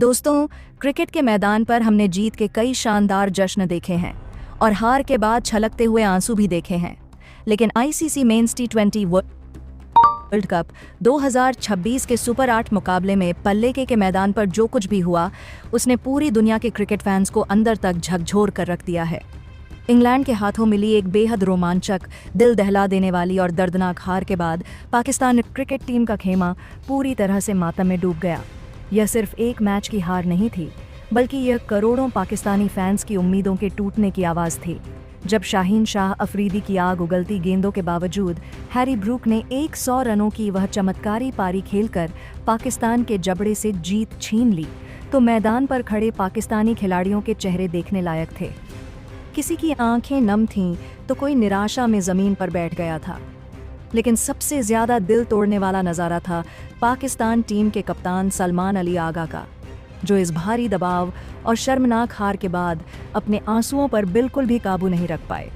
दोस्तों, क्रिकेट के मैदान पर हमने जीत के कई शानदार जश्न देखे हैं और हार के बाद छलकते हुए आंसू भी देखे हैं। लेकिन आईसीसी मेंस टी20 वर्ल्ड कप 2026 के सुपर 8 मुकाबले में पल्ले के मैदान पर जो कुछ भी हुआ, उसने पूरी दुनिया के क्रिकेट फैंस को अंदर तक झकझोर कर रख दिया है। इंग्लैंड के हाथों मिली एक बेहद रोमांचक, दिल दहला देने वाली और दर्दनाक हार के बाद पाकिस्तान क्रिकेट टीम का खेमा पूरी तरह से मातम में डूब गया। यह सिर्फ एक मैच की हार नहीं थी, बल्कि यह करोड़ों पाकिस्तानी फैंस की उम्मीदों के टूटने की आवाज़ थी। जब शाहीन शाह अफरीदी की आग उगलती गेंदों के बावजूद हैरी ब्रूक ने 100 रनों की वह चमत्कारी पारी खेलकर पाकिस्तान के जबड़े से जीत छीन ली, तो मैदान पर खड़े पाकिस्तानी खिलाड़ियों के चेहरे देखने लायक थे। किसी की आंखें नम थीं तो कोई निराशा में ज़मीन पर बैठ गया था। लेकिन सबसे ज़्यादा दिल तोड़ने वाला नज़ारा था पाकिस्तान टीम के कप्तान सलमान अली आगा का, जो इस भारी दबाव और शर्मनाक हार के बाद अपने आंसुओं पर बिल्कुल भी काबू नहीं रख पाए।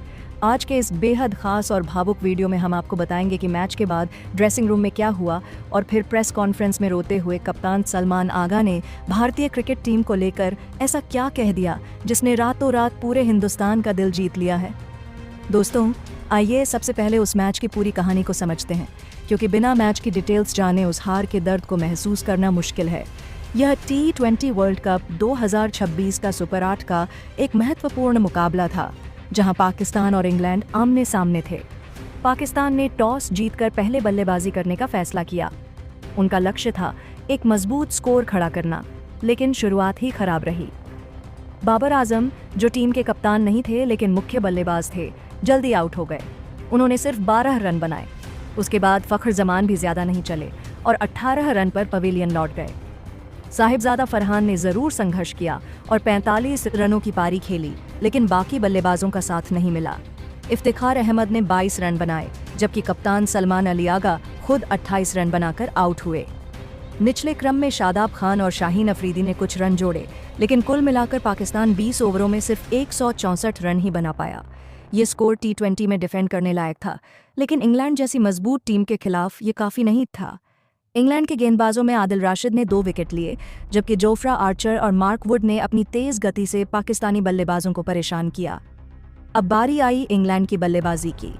आज के इस बेहद ख़ास और भावुक वीडियो में हम आपको बताएंगे कि मैच के बाद ड्रेसिंग रूम में क्या हुआ और फिर प्रेस कॉन्फ्रेंस में रोते हुए कप्तान सलमान आगा ने भारतीय क्रिकेट टीम को लेकर ऐसा क्या कह दिया जिसने रातों रात पूरे हिंदुस्तान का दिल जीत लिया है। दोस्तों, आइए सबसे पहले उस मैच की पूरी कहानी को समझते हैं, क्योंकि बिना मैच की डिटेल्स जाने उस हार के दर्द को महसूस करना मुश्किल है। यह टी20 वर्ल्ड कप 2026 का सुपर 8 का एक महत्वपूर्ण मुकाबला था, जहां पाकिस्तान और इंग्लैंड आमने सामने थे। पाकिस्तान ने टॉस जीतकर पहले बल्लेबाजी करने का फैसला किया। उनका लक्ष्य था एक मजबूत स्कोर खड़ा करना, लेकिन शुरुआत ही खराब रही। बाबर आजम, जो टीम के कप्तान नहीं थे लेकिन मुख्य बल्लेबाज थे, जल्दी आउट हो गए। उन्होंने सिर्फ 12 रन बनाए। उसके बाद फखर जमान भी ज्यादा नहीं चले और 18 रन पर पवेलियन लौट गए। साहिबजादा फरहान ने जरूर संघर्ष किया और 45 रनों की पारी खेली, लेकिन बाकी बल्लेबाजों का साथ नहीं मिला। इफ्तिखार अहमद ने 22 रन बनाए, जबकि कप्तान सलमान अली आगा खुद 28 रन बनाकर आउट हुए। निचले क्रम में शादाब खान और शाहीन अफरीदी ने कुछ रन जोड़े, लेकिन कुल मिलाकर पाकिस्तान 20 ओवरों में सिर्फ 164 रन ही बना पाया। ये स्कोर टी20 में डिफेंड करने लायक था, लेकिन इंग्लैंड जैसी मजबूत टीम के खिलाफ ये काफ़ी नहीं था। इंग्लैंड के गेंदबाजों में आदिल राशिद ने 2 विकेट लिए, जबकि जोफ्रा आर्चर और मार्क वुड ने अपनी तेज गति से पाकिस्तानी बल्लेबाजों को परेशान किया। अब बारी आई इंग्लैंड की बल्लेबाजी की।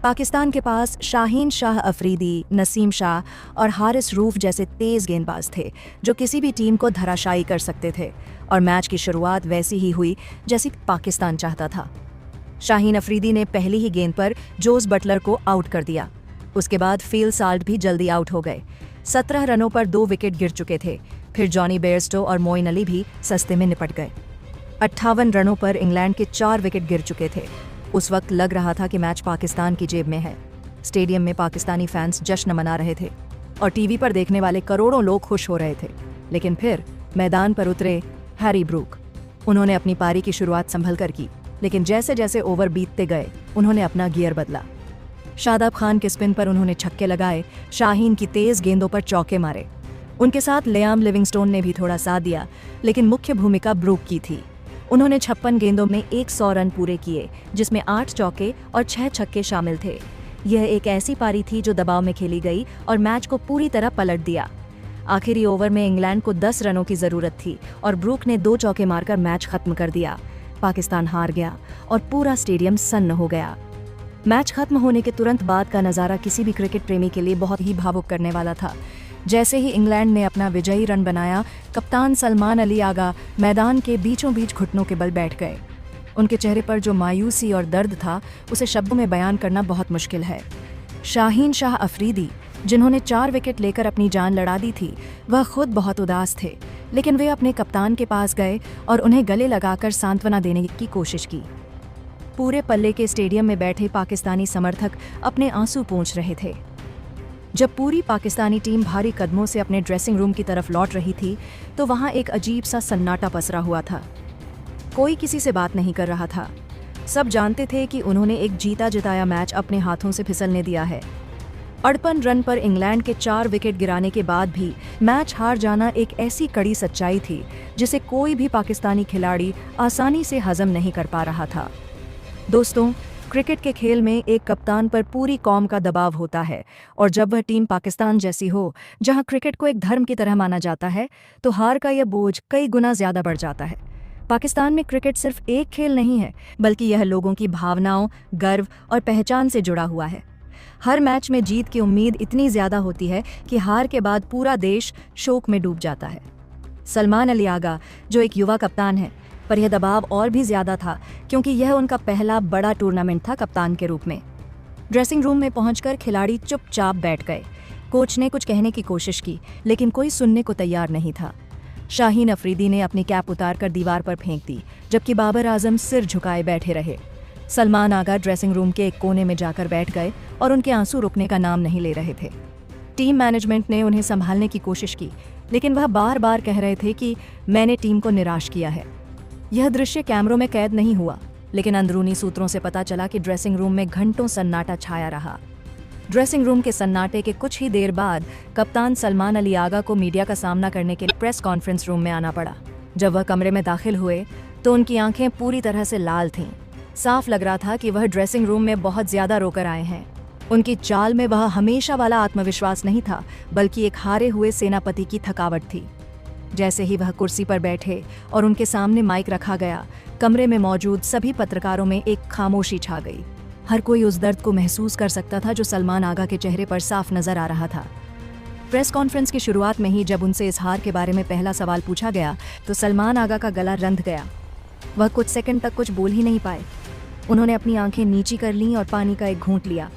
पाकिस्तान के पास शाहीन शाह अफरीदी, नसीम शाह और हारिस रूफ जैसे तेज गेंदबाज थे, जो किसी भी टीम को धराशायी कर सकते थे, और मैच की शुरुआत वैसी ही हुई जैसी पाकिस्तान चाहता था। शाहीन अफरीदी ने पहली ही गेंद पर जोस बटलर को आउट कर दिया। उसके बाद फील साल्ट भी जल्दी आउट हो गए। 17 रनों पर 2 विकेट गिर चुके थे। फिर जॉनी बेयरस्टो और मोइन अली भी सस्ते में निपट गए। 58 रनों पर इंग्लैंड के 4 विकेट गिर चुके थे। उस वक्त लग रहा था कि मैच पाकिस्तान की जेब में है। स्टेडियम में पाकिस्तानी फैंस जश्न मना रहे थे और टीवी पर देखने वाले करोड़ों लोग खुश हो रहे थे। लेकिन फिर मैदान पर उतरे हैरी ब्रूक। उन्होंने अपनी पारी की शुरुआत संभल कर की, लेकिन जैसे जैसे ओवर बीतते गए उन्होंने अपना गियर बदला। शादाब खान के स्पिन पर उन्होंने छक्के लगाए, शाहीन की तेज गेंदों पर चौके मारे। उनके साथ लियाम लिविंगस्टोन ने भी थोड़ा साथ दिया, लेकिन मुख्य भूमिका ब्रूक की थी। उन्होंने 56 गेंदों में 100 रन पूरे किए, जिसमें 8 चौके और 6 छक्के शामिल थे। यह एक ऐसी पारी थी जो दबाव में खेली गई और मैच को पूरी तरह पलट दिया। आखिरी ओवर में इंग्लैंड को 10 रनों की जरूरत थी और ब्रूक ने 2 चौके मारकर मैच खत्म कर दिया। पाकिस्तान हार गया और पूरा स्टेडियम सन्न हो गया। मैच खत्म होने के तुरंत बाद का नज़ारा किसी भी क्रिकेट प्रेमी के लिए बहुत ही भावुक करने वाला था। जैसे ही इंग्लैंड ने अपना विजयी रन बनाया, कप्तान सलमान अली आगा मैदान के बीचों बीच घुटनों के बल बैठ गए। उनके चेहरे पर जो मायूसी और दर्द था, उसे शब्दों में बयान करना बहुत मुश्किल है। शाहीन शाह अफरीदी, जिन्होंने 4 विकेट लेकर अपनी जान लड़ा दी थी, वह खुद बहुत उदास थे, लेकिन वे अपने कप्तान के पास गए और उन्हें गले लगाकर सांत्वना देने की कोशिश की। पूरे पल्ले के स्टेडियम में बैठे पाकिस्तानी समर्थक अपने आंसू पोंछ रहे थे। जब पूरी पाकिस्तानी टीम भारी कदमों से अपने ड्रेसिंग रूम की तरफ लौट रही थी, तो वहां एक अजीब सा सन्नाटा पसरा हुआ था। कोई किसी से बात नहीं कर रहा था। सब जानते थे कि उन्होंने एक जीता जिताया मैच अपने हाथों से फिसलने दिया है। 58 रन पर इंग्लैंड के 4 विकेट गिराने के बाद भी मैच हार जाना एक ऐसी कड़ी सच्चाई थी जिसे कोई भी पाकिस्तानी खिलाड़ी आसानी से हजम नहीं कर पा रहा था। दोस्तों, क्रिकेट के खेल में एक कप्तान पर पूरी कौम का दबाव होता है, और जब वह टीम पाकिस्तान जैसी हो, जहां क्रिकेट को एक धर्म की तरह माना जाता है, तो हार का यह बोझ कई गुना ज्यादा बढ़ जाता है। पाकिस्तान में क्रिकेट सिर्फ एक खेल नहीं है, बल्कि यह लोगों की भावनाओं, गर्व और पहचान से जुड़ा हुआ है। हर मैच में जीत की उम्मीद इतनी ज्यादा होती है कि हार के बाद पूरा देश शोक में डूब जाता है। सलमान अली आगा, जो एक युवा कप्तान है, पर यह दबाव और भी ज्यादा था क्योंकि यह उनका पहला बड़ा टूर्नामेंट था कप्तान के रूप में। ड्रेसिंग रूम में पहुंचकर खिलाड़ी चुपचाप बैठ गए। कोच ने कुछ कहने की कोशिश की, लेकिन कोई सुनने को तैयार नहीं था। शाहीन अफरीदी ने अपनी कैप उतारकर दीवार पर फेंक दी, जबकि बाबर आजम सिर झुकाए बैठे रहे। सलमान आगा ड्रेसिंग रूम के एक कोने में जाकर बैठ गए और उनके आंसू रुकने का नाम नहीं ले रहे थे। टीम मैनेजमेंट ने उन्हें संभालने की कोशिश की, लेकिन वह बार बार कह रहे थे कि मैंने टीम को निराश किया है। यह दृश्य कैमरों में कैद नहीं हुआ, लेकिन अंदरूनी सूत्रों से पता चला कि ड्रेसिंग रूम में घंटों सन्नाटा छाया रहा। ड्रेसिंग रूम के सन्नाटे के कुछ ही देर बाद कप्तान सलमान अली आगा को मीडिया का सामना करने के लिए प्रेस कॉन्फ्रेंस रूम में आना पड़ा। जब वह कमरे में दाखिल हुए तो उनकी आंखें पूरी तरह से लाल थीं। साफ लग रहा था कि वह ड्रेसिंग रूम में बहुत ज्यादा रोकर आए हैं। उनकी चाल में वह हमेशा वाला आत्मविश्वास नहीं था, बल्कि एक हारे हुए सेनापति की थकावट थी। जैसे ही वह कुर्सी पर बैठे और उनके सामने माइक रखा गया, कमरे में मौजूद सभी पत्रकारों में एक खामोशी छा गई। हर कोई उस दर्द को महसूस कर सकता था जो सलमान आगा के चेहरे पर साफ नजर आ रहा था। प्रेस कॉन्फ्रेंस की शुरुआत में ही जब उनसे इस हार के बारे में पहला सवाल पूछा गया तो सलमान आगा का गला रंध गया। वह कुछ सेकंड तक कुछ बोल ही नहीं पाए। उन्होंने अपनी आंखें नीची कर लीं और पानी का एक घूंट लिया।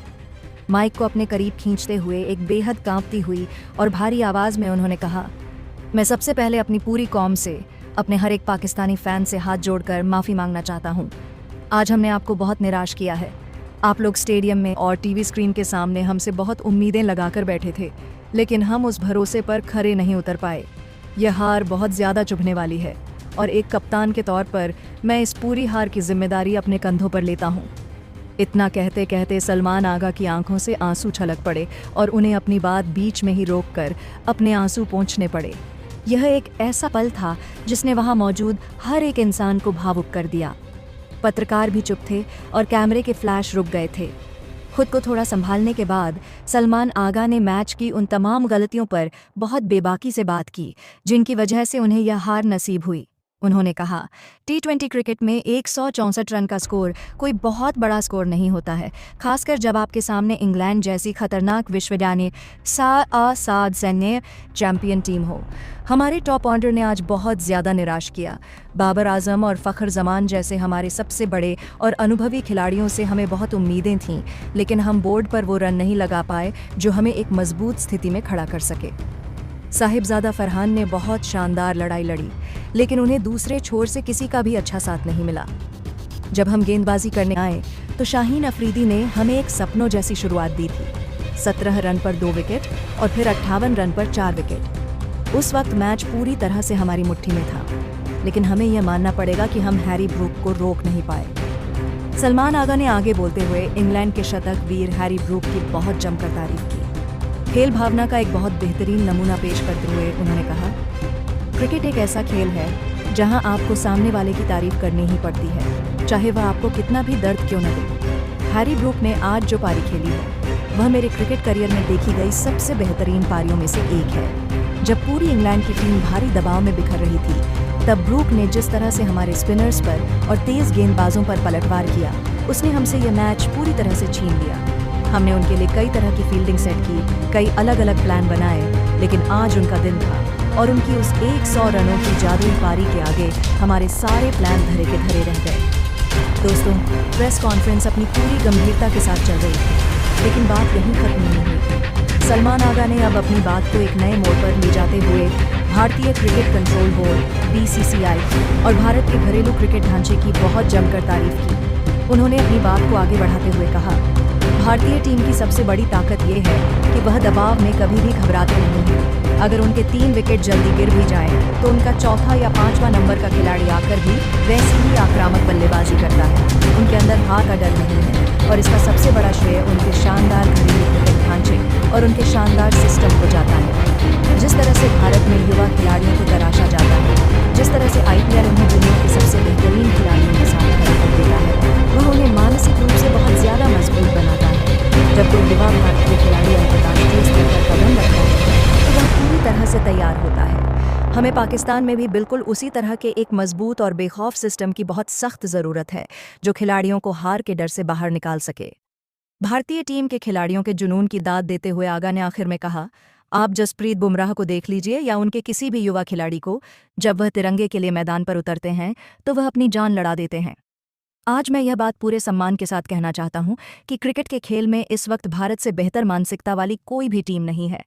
माइक को अपने करीब खींचते हुए एक बेहद कांपती हुई और भारी आवाज में उन्होंने कहा, मैं सबसे पहले अपनी पूरी कौम से, अपने हर एक पाकिस्तानी फैन से हाथ जोड़कर माफ़ी मांगना चाहता हूँ। आज हमने आपको बहुत निराश किया है। आप लोग स्टेडियम में और टीवी स्क्रीन के सामने हमसे बहुत उम्मीदें लगाकर बैठे थे, लेकिन हम उस भरोसे पर खरे नहीं उतर पाए। यह हार बहुत ज़्यादा चुभने वाली है और एक कप्तान के तौर पर मैं इस पूरी हार की जिम्मेदारी अपने कंधों पर लेता हूँ। इतना कहते कहते सलमान आगा की आंखों से आंसू छलक पड़े और उन्हें अपनी बात बीच में ही रोककर अपने आंसू पोंछने पड़े। यह एक ऐसा पल था जिसने वहां मौजूद हर एक इंसान को भावुक कर दिया। पत्रकार भी चुप थे और कैमरे के फ्लैश रुक गए थे। खुद को थोड़ा संभालने के बाद सलमान आगा ने मैच की उन तमाम गलतियों पर बहुत बेबाकी से बात की जिनकी वजह से उन्हें यह हार नसीब हुई। उन्होंने कहा, T20 क्रिकेट में 164 रन का स्कोर कोई बहुत बड़ा स्कोर नहीं होता है, खासकर जब आपके सामने इंग्लैंड जैसी खतरनाक विश्वविद्यालय साद सैन्य चैंपियन टीम हो। हमारे टॉप ऑर्डर ने आज बहुत ज़्यादा निराश किया। बाबर आजम और फ़खर जमान जैसे हमारे सबसे बड़े और अनुभवी खिलाड़ियों से हमें बहुत उम्मीदें थीं, लेकिन हम बोर्ड पर वो रन नहीं लगा पाए जो हमें एक मजबूत स्थिति में खड़ा कर सके। साहिबजादा फरहान ने बहुत शानदार लड़ाई लड़ी, लेकिन उन्हें दूसरे छोर से किसी का भी अच्छा साथ नहीं मिला। जब हम गेंदबाजी करने आए तो शाहीन अफरीदी ने हमें एक सपनों जैसी शुरुआत दी थी। 17 रन पर 2 विकेट और फिर 58 रन पर 4 विकेट। उस वक्त मैच पूरी तरह से हमारी मुट्ठी में था, लेकिन हमें यह मानना पड़ेगा कि हम हैरी ब्रूक को रोक नहीं पाए। सलमान आगा ने आगे बोलते हुए इंग्लैंड के शतक वीर हैरी ब्रूक की बहुत जमकर तारीफ की। खेल भावना का एक बहुत बेहतरीन नमूना पेश करते हुए उन्होंने कहा, क्रिकेट एक ऐसा खेल है जहां आपको सामने वाले की तारीफ करनी ही पड़ती है, चाहे वह आपको कितना भी दर्द क्यों न दे। हैरी ब्रूक ने आज जो पारी खेली है वह मेरे क्रिकेट करियर में देखी गई सबसे बेहतरीन पारियों में से एक है। जब पूरी इंग्लैंड की टीम भारी दबाव में बिखर रही थी, तब ब्रूक ने जिस तरह से हमारे स्पिनर्स पर और तेज गेंदबाजों पर पलटवार किया, उसने हमसे ये मैच पूरी तरह से छीन लिया। हमने उनके लिए कई तरह की फील्डिंग सेट की, कई अलग अलग प्लान बनाए, लेकिन आज उनका दिन था और उनकी उस 100 रनों की जादुई पारी के आगे हमारे सारे प्लान धरे के धरे रह गए। दोस्तों, प्रेस कॉन्फ्रेंस अपनी पूरी गंभीरता के साथ चल रही थी, लेकिन बात यहीं खत्म नहीं हुई। सलमान आगा ने अब अपनी बात को एक नए मोड़ पर ले जाते हुए भारतीय क्रिकेट कंट्रोल बोर्ड (BCCI) और भारत के घरेलू क्रिकेट ढांचे की बहुत जमकर तारीफ की। उन्होंने अपनी बात को आगे बढ़ाते हुए कहा, भारतीय टीम की सबसे बड़ी ताकत ये है कि वह दबाव में कभी भी घबराते नहीं हैं। अगर उनके 3 विकेट जल्दी गिर भी जाएं, तो उनका चौथा या 5वां नंबर का खिलाड़ी आकर भी वैसी ही आक्रामक बल्लेबाजी करता है। उनके अंदर हार का डर नहीं है और इसका सबसे बड़ा श्रेय उनके शानदार घरेलू क्रिकेट ढांचे और उनके शानदार सिस्टम को जाता है। जिस तरह से भारत में युवा खिलाड़ियों को तराशा जाता है, जिस तरह से IPL उन्हें दुनिया के सबसे बेहतरीन खिलाड़ियों के साथ खड़ा कर देता है, वह उन्हें मानसिक रूप से बहुत जब कोई युवा भारतीय खिलाड़ी अंतर्राष्ट्रीय स्तर पर कदम रखता है तो वह पूरी तरह से तैयार होता है। हमें पाकिस्तान में भी बिल्कुल उसी तरह के एक मजबूत और बेखौफ सिस्टम की बहुत सख्त ज़रूरत है जो खिलाड़ियों को हार के डर से बाहर निकाल सके। भारतीय टीम के खिलाड़ियों के जुनून की दाद देते हुए आगा ने आखिर में कहा, आप जसप्रीत बुमराह को देख लीजिए या उनके किसी भी युवा खिलाड़ी को, जब वह तिरंगे के लिए मैदान पर उतरते हैं तो वह अपनी जान लड़ा देते हैं। आज मैं यह बात पूरे सम्मान के साथ कहना चाहता हूं कि क्रिकेट के खेल में इस वक्त भारत से बेहतर मानसिकता वाली कोई भी टीम नहीं है।